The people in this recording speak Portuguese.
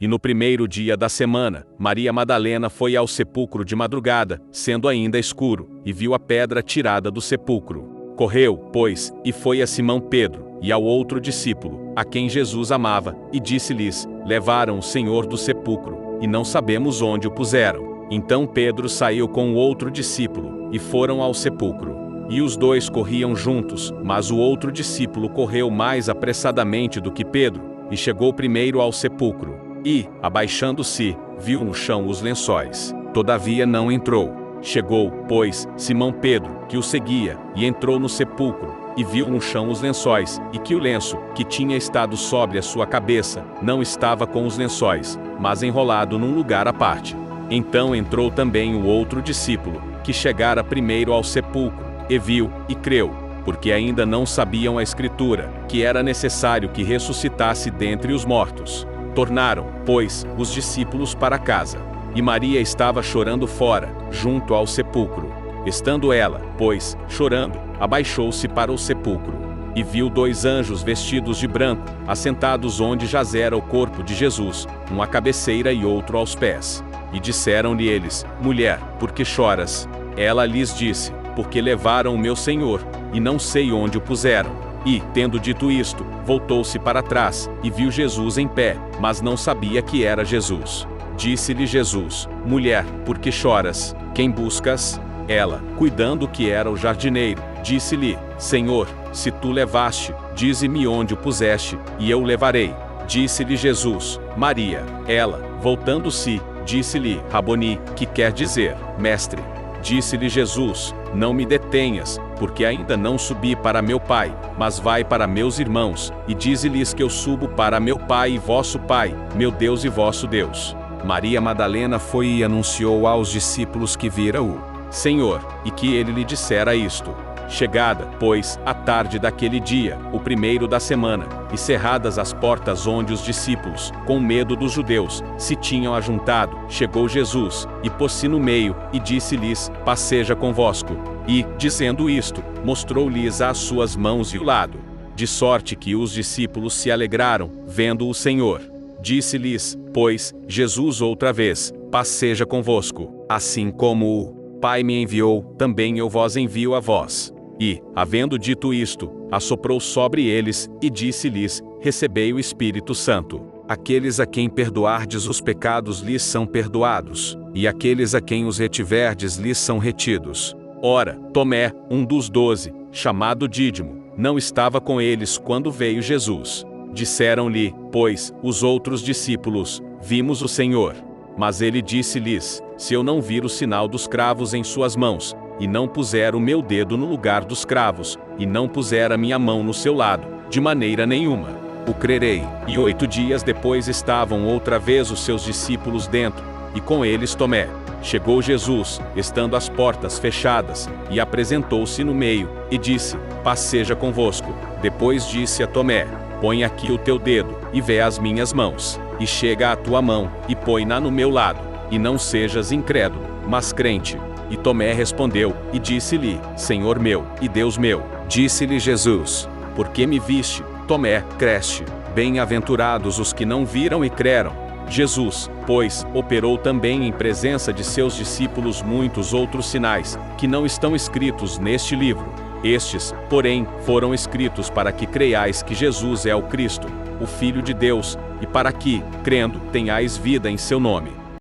E no primeiro dia da semana, Maria Madalena foi ao sepulcro de madrugada, sendo ainda escuro, e viu a pedra tirada do sepulcro. Correu, pois, e foi a Simão Pedro, e ao outro discípulo, a quem Jesus amava, e disse-lhes: levaram o Senhor do sepulcro, e não sabemos onde o puseram. Então Pedro saiu com o outro discípulo, e foram ao sepulcro. E os dois corriam juntos, mas o outro discípulo correu mais apressadamente do que Pedro, e chegou primeiro ao sepulcro. E, abaixando-se, viu no chão os lençóis. Todavia não entrou. Chegou, pois, Simão Pedro, que o seguia, e entrou no sepulcro, e viu no chão os lençóis, e que o lenço, que tinha estado sobre a sua cabeça, não estava com os lençóis, mas enrolado num lugar à parte. Então entrou também o outro discípulo, que chegara primeiro ao sepulcro, e viu, e creu, porque ainda não sabiam a Escritura, que era necessário que ressuscitasse dentre os mortos. Tornaram, pois, os discípulos para casa. E Maria estava chorando fora, junto ao sepulcro. Estando ela, pois, chorando, abaixou-se para o sepulcro. E viu 2 anjos vestidos de branco, assentados onde jazera o corpo de Jesus, um à cabeceira e outro aos pés. E disseram-lhe eles: mulher, por que choras? Ela lhes disse: porque levaram o meu Senhor, e não sei onde o puseram. E, tendo dito isto, voltou-se para trás, e viu Jesus em pé, mas não sabia que era Jesus. Disse-lhe Jesus: mulher, por que choras? Quem buscas? Ela, cuidando que era o jardineiro, disse-lhe: Senhor, se tu levaste, dize-me onde o puseste, e eu o levarei. Disse-lhe Jesus: Maria. Ela, voltando-se, disse-lhe: Raboni, que quer dizer, mestre. Disse-lhe Jesus: não me detenhas, porque ainda não subi para meu Pai, mas vai para meus irmãos, e dize-lhes que eu subo para meu Pai e vosso Pai, meu Deus e vosso Deus. Maria Madalena foi e anunciou aos discípulos que vira o Senhor, e que ele lhe dissera isto. Chegada, pois, a tarde daquele dia, o primeiro da semana, e cerradas as portas onde os discípulos, com medo dos judeus, se tinham ajuntado, chegou Jesus, e pôs-se no meio, e disse-lhes: paz seja convosco. E, dizendo isto, mostrou-lhes as suas mãos e o lado. De sorte que os discípulos se alegraram, vendo o Senhor. Disse-lhes, pois, Jesus outra vez: paz seja convosco. Assim como o Pai me enviou, também eu vos envio a vós. E, havendo dito isto, assoprou sobre eles, e disse-lhes: recebei o Espírito Santo. Aqueles a quem perdoardes os pecados lhes são perdoados, e aqueles a quem os retiverdes lhes são retidos. Ora, Tomé, um dos 12, chamado Dídimo, não estava com eles quando veio Jesus. Disseram-lhe, pois, os outros discípulos: vimos o Senhor. Mas ele disse-lhes: se eu não vir o sinal dos cravos em suas mãos, e não puser o meu dedo no lugar dos cravos, e não puser a minha mão no seu lado, de maneira nenhuma o crerei. E 8 dias depois estavam outra vez os seus discípulos dentro, e com eles Tomé. Chegou Jesus, estando as portas fechadas, e apresentou-se no meio, e disse: paz seja convosco. Depois disse a Tomé: põe aqui o teu dedo, e vê as minhas mãos, e chega a tua mão, e põe-na no meu lado, e não sejas incrédulo, mas crente. E Tomé respondeu, e disse-lhe: Senhor meu, e Deus meu. Disse-lhe Jesus: porque me viste, Tomé, creste. Bem-aventurados os que não viram e creram. Jesus, pois, operou também em presença de seus discípulos muitos outros sinais, que não estão escritos neste livro. Estes, porém, foram escritos para que creiais que Jesus é o Cristo, o Filho de Deus, e para que, crendo, tenhais vida em seu nome.